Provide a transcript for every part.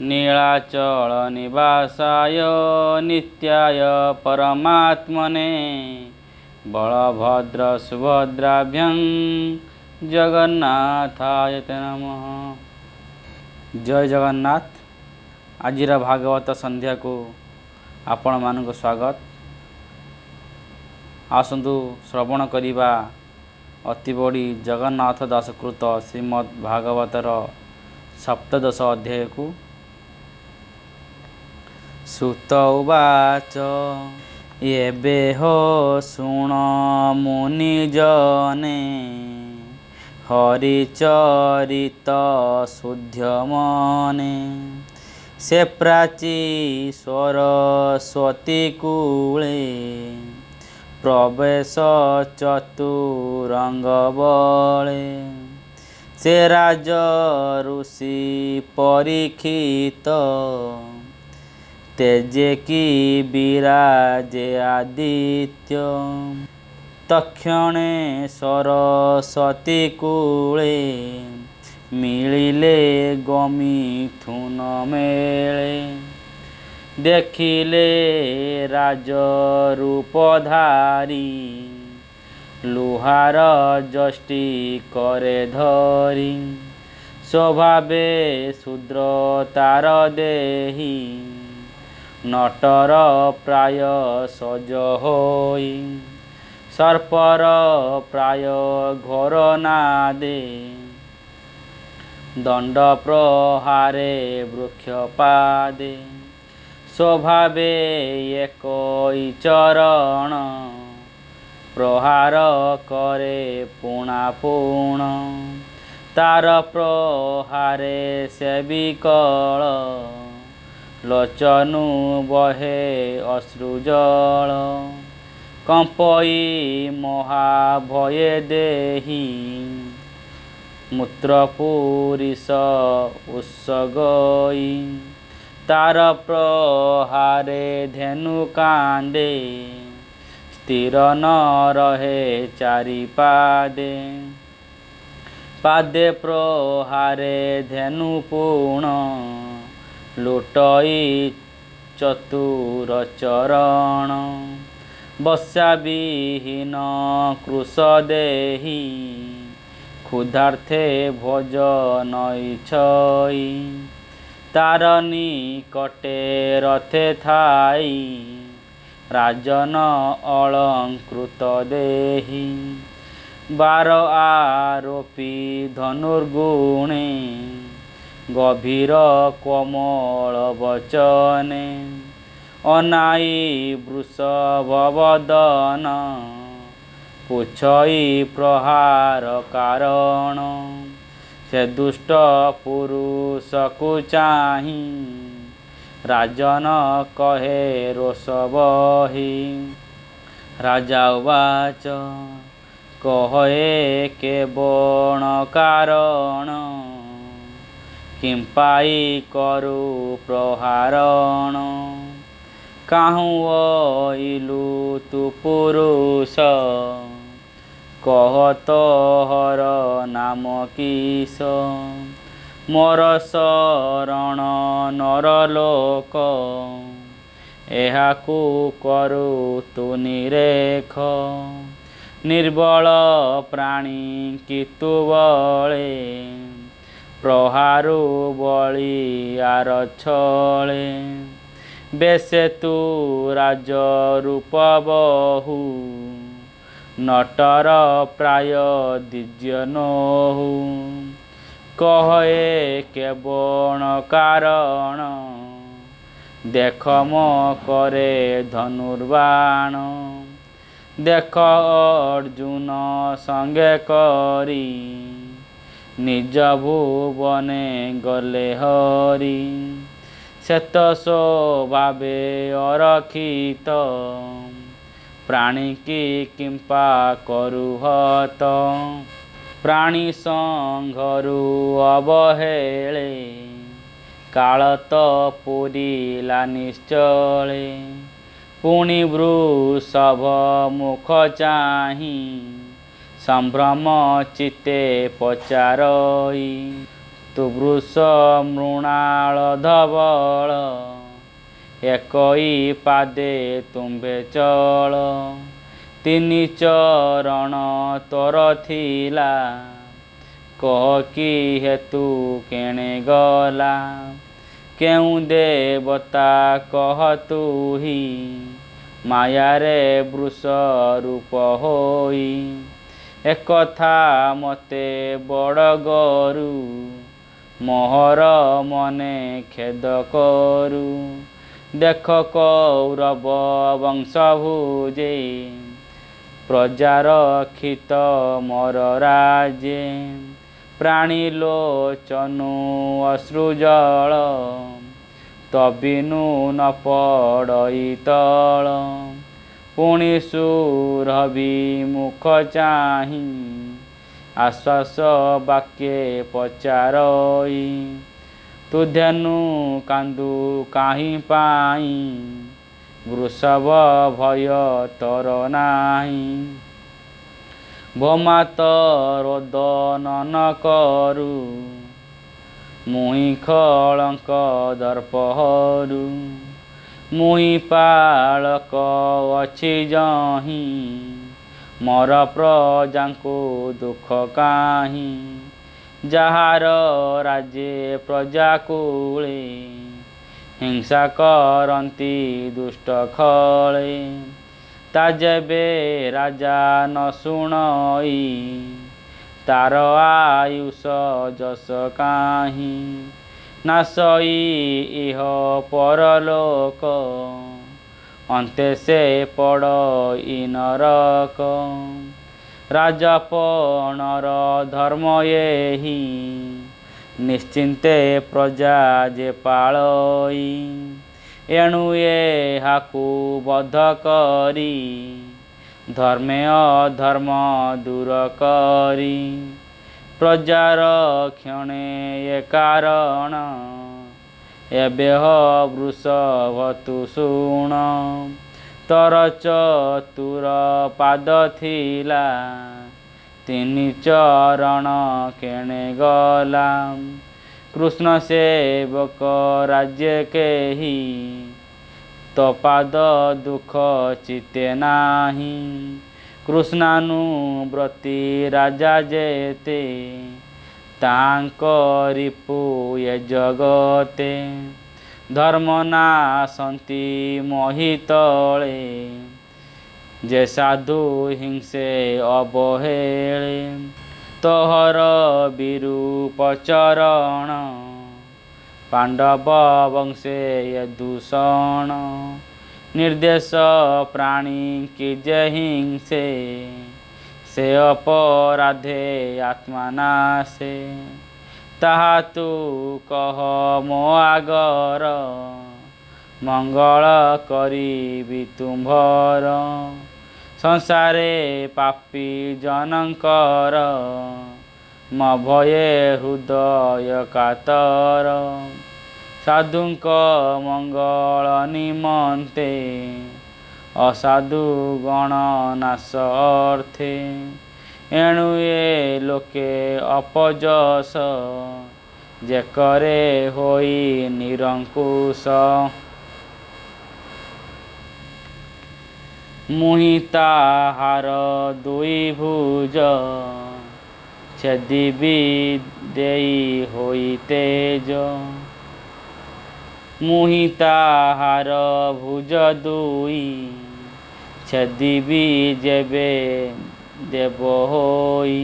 नीलाचल निवासाय नित्याय परमात्मने बलभद्र सुभद्राभ्यां जगन्नाथाय ते नमः। जय जगन्नाथ। आजिर भागवत संध्या को आपण मानक स्वागत। आसंतु श्रवण करिबा अति बड़ी जगन्नाथ दासकृत श्रीमद् भागवतर सप्तदश अध्याय को। सुत उवाच एबे हो शुण मुनिजने हरिचरित शुद्ध्यमने से प्राची सरस्वती कूले प्रवेश चतुरंग बले से राज ऋषि परीक्षित तेजे की विराजे आदित्य तक्षणे सरस्वती कूले मिलिले गमिथुन मेले देखिले राज रूपधारी लुहार जष्टि करे धरी स्वभावे शूद्र तार देही नटर प्राय सज होई सर्पर प्राय घोर नादे दंड प्रहारे वृक्ष पादे स्वभावे एक चरण प्रहार करे पुणा पुण तार प्रहारे से विकल लोचनु बहे अश्रुजल कंपई महाभये देही मूत्रपुरीश उत्सगई तार प्रहारे धेनु कांदे स्थिर न रहे चारि पादे पादे प्रहारे धेनु पुण लुटई चतुर चरण बस्या विहीन कृश देही क्षुधार्थे भोजन इच्छई तार निकटे रथे थाई राजन अलंकृत देही बार आरोपी धनुर्गुणे गभीर कोमल वचने अनाई वृषभवदन पुछई प्रहार कारण से दुष्ट पुरुष को चाही राजन कहे रोष बही राजा उवाच कहे के बण कारण किंपाई करु प्रहारण काहू इलु तु पुरुष कहत हर नाम किस मोर शरण नरलोक एहाकु करु तु निरेख निर्बल प्राणी कितु बळे प्रहारु बळी आर छळे बेसे तु राज रूप बहु नटर प्राय दिज्य नोहु कहे के बण कारण देख म करे धनुर्बाण देख अर्जुन संगे करी निज भुवने गले हरि शेत स्वभावे अरखित प्राणी की किंपा करुहत प्राणी संघरु अवहेले कालत पुरीला निश्चले पुणी वृषभ मुख चाही संभ्रम चित्ते पचारई ତୁ ବୃଷ ମୃଣାଳ ଧବଳ ଏକଇ ପାଦେ ତୁମ୍ଭେ ଚଳ ତିନି ଚରଣ ତୋର ଥିଲା କହ କି ହେତୁ କେଣେ ଗଲା କେଉଁ ଦେବତା କହ ତୁହି ମାୟାରେ ବୃଷ ରୂପ ହୋଇ ଏକଥା ମତେ ବଡ଼ ଗରୁ ମୋହର ମନେ ଖେଦ କରୁ ଦେଖ କୌରବ ବଂଶ ଭୁଜେ ପ୍ରଜାର କ୍ଷିତ ମୋର ରାଜେ ପ୍ରାଣୀ ଲୋଚନୁ ଅଶ୍ରୁଜଳ ତବିନୁ ନ ପଡ଼ଇ ତଳ ପୁଣି ସୁରଭି ମୁଖ ଚାହିଁ ଆଶ୍ୱାସ ବାକ୍ୟେ ପଚାରଇ ତୁ ଧେନୁ କାନ୍ଦୁ କାହିଁ ପାଇଁ ବୃଷଭ ଭୟ ତୋର ନାହିଁ ଭୋମାତ ରୋଦନ କରୁ ମୁହିଁ ଖଳଙ୍କ ଦର୍ପହରୁ ମୁହିଁ ପାଳକ ଅଛି ଯହିଁ ମୋର ପ୍ରଜାଙ୍କୁ ଦୁଃଖ କାହିଁ ଯାହାର ରାଜେ ପ୍ରଜା କୂଳେ ହିଂସା କରନ୍ତି ଦୁଷ୍ଟ ଖଳେ ତା ଯେବେ ରାଜା ନ ଶୁଣଇ ତାର ଆୟୁଷ ଯଶ କାହିଁ ନାଶଇ ଇହ ପରଲୋକ ଅନ୍ତେ ସେ ପଡ଼ଇ ନରକ ରାଜପଣର ଧର୍ମ ଏହି ନିଶ୍ଚିନ୍ତେ ପ୍ରଜା ଯେ ପାଳଇ ଏଣୁ ଏହାକୁ ବଧ କରି ଧର୍ମେ ଅଧର୍ମ ଦୂର କରି ପ୍ରଜାର କ୍ଷଣେ ଏ କାରଣ ଏବେ ବୃଷଭ ତୁ ଶୁଣ ତୋର ଚତୁର ପାଦ ଥିଲା ତିନି ଚରଣ କେଣେ ଗଲା କୃଷ୍ଣ ସେବକ ରାଜ୍ୟ କେହି ତୋ ପାଦ ଦୁଃଖ ଚିତେ ନାହିଁ କୃଷ୍ଣାନୁବ୍ରତୀ ରାଜା ଯେତେ ତାଙ୍କ ରିପୁ ଏ ଜଗତେ ଧର୍ମ ନାଶନ୍ତି ମୋହିତଳେ ଯେ ସାଧୁ ହିଂସେ ଅବହେଳେ ତୋହର ବିରୂପ ଚରଣ ପାଣ୍ଡବ ବଂଶେ ଏ ଦୂଷଣ ନିର୍ଦ୍ଦେଶ ପ୍ରାଣୀ କି ଯେ ହିଂସେ ସେ ଅପରାଧେ ଆତ୍ମା ନାଶେ ତାହା ତୁ କହ ମୋ ଆଗର ମଙ୍ଗଳ କରିବି ତୁମ୍ଭର ସଂସାରେ ପାପୀ ଜନଙ୍କର ମ ଭୟେ ହୃଦୟ କାତର ସାଧୁଙ୍କ ମଙ୍ଗଳ ନିମନ୍ତେ ଅସାଧୁ ଗଣ ନାଶ ଅର୍ଥେ ଏଣୁ ଏ ଲୋକେ ଅପଯଶ ଯେ କରେ ହୋଇ ନିରଙ୍କୁଶ ମୁହିଁ ତାହାର ଦୁଇ ଭୁଜ ଛେଦିବି ଦେଇ ହୋଇ ତେଜ ମୁହିଁ ତାହାର ଭୁଜ ଦୁଇ ଛେଦିବି ଯେବେ ଦେବ ହୋଇ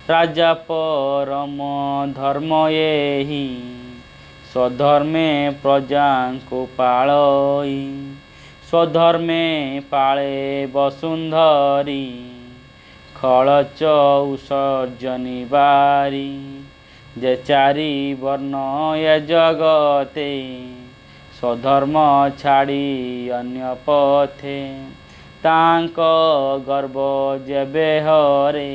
ରାଜା ପରମ ଧର୍ମ ଏହି ସ୍ୱଧର୍ମେ ପ୍ରଜାଙ୍କୁ ପାଳଇ ସ୍ୱଧର୍ମେ ପାଳେ ବସୁନ୍ଧରୀ ଖଳଚ ଉସର୍ଜନି ବାରି ଯେ ଚାରି ବର୍ଣ୍ଣ ଏ ଜଗତେ ସ୍ୱଧର୍ମ ଛାଡ଼ି ଅନ୍ୟ ପଥେ ତାଙ୍କ ଗର୍ବ ଯେବେ ହରେ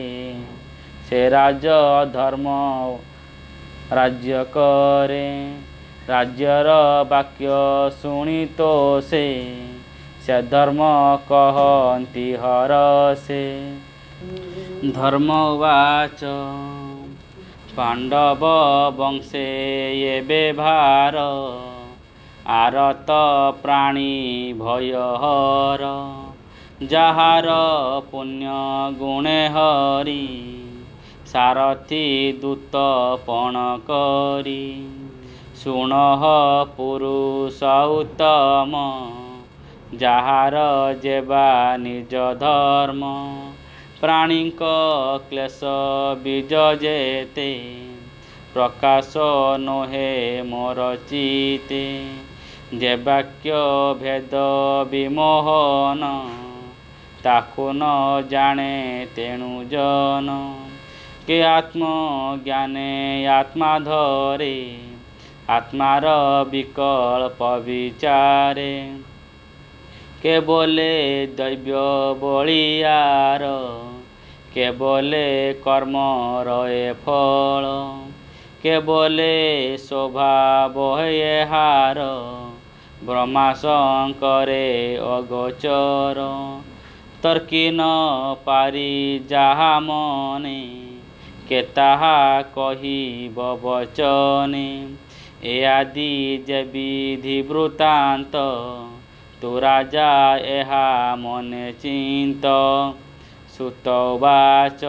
ସେ ରାଜ ଧର୍ମ ରାଜ୍ୟ କରେ ରାଜ୍ୟର ବାକ୍ୟ ଶୁଣି ତ ସେ ଧର୍ମ କହନ୍ତି ହରସେ ଧର୍ମ ବାଚ पांडव वंशे ये व्यवहार आरत प्राणी भयहर जाहार पुण्य गुणे हरि सारथी दूत पण करी शुणह पुरुष उत्तम जाहार जेबा निज धर्म प्राणीक क्लेश बीज जेते प्रकाश नोहे मोर चिते जे वाक्य भेद विमोहन ताकु न जाने तेणु जन के आत्मज्ञाने आत्मा धरे आत्मार विकल्प विचारे के बोले दैव्य बलियार के बोले कर्म रहे फल के बोले स्वभाव हे हार ब्रह्मा शंकरे अगोचर तर्की न पारी जाहा मने के ताहा कहिब वचने ए आदि जे विधि वृत्तांत तु राजा एहा मने चिंत सुतवाच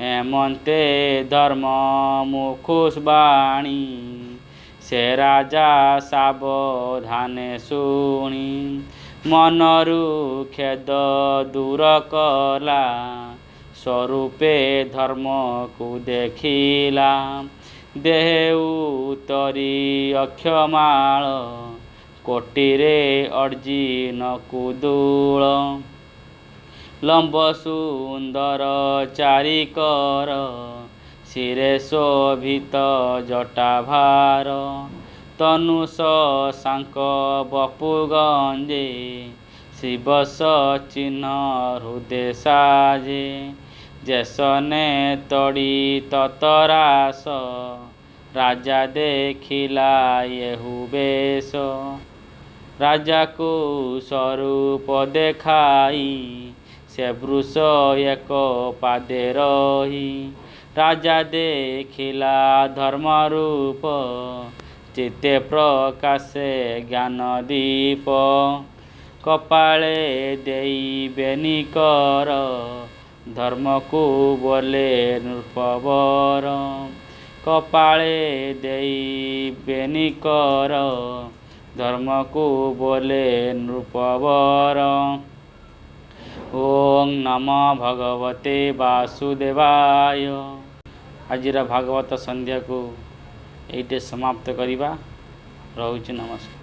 हेमंते धर्म मुखुसबाणी से राजा सावधाने शुणी मनरु खेद दूर कला स्वरूपे धर्म को देखिला देह उतरी अक्षमाल कोटिरे अर्जी न कुदूल लंब सुंदर चारिकर शिरे शोभित जटाभार तनुष सांक बपुगंजे शिवस चिन्ह हृदय साजे जैसने तड़ी ततरास राजा देखिला येहु बेश राजा को स्वरूप देखाई से वृष एक पादे रही राजा देखिला धर्म रूप चित्ते प्रकाशे ज्ञान दीप कपाले देई बेनिकर धर्म को बोले नृपवर कपाले देई बेनिकर धर्म को बोले नृपवर। ओं नमो भगवते वासुदेवाय। आजिर भागवत संध्या को एटे समाप्त करिबा। रहुछि नमस्कार।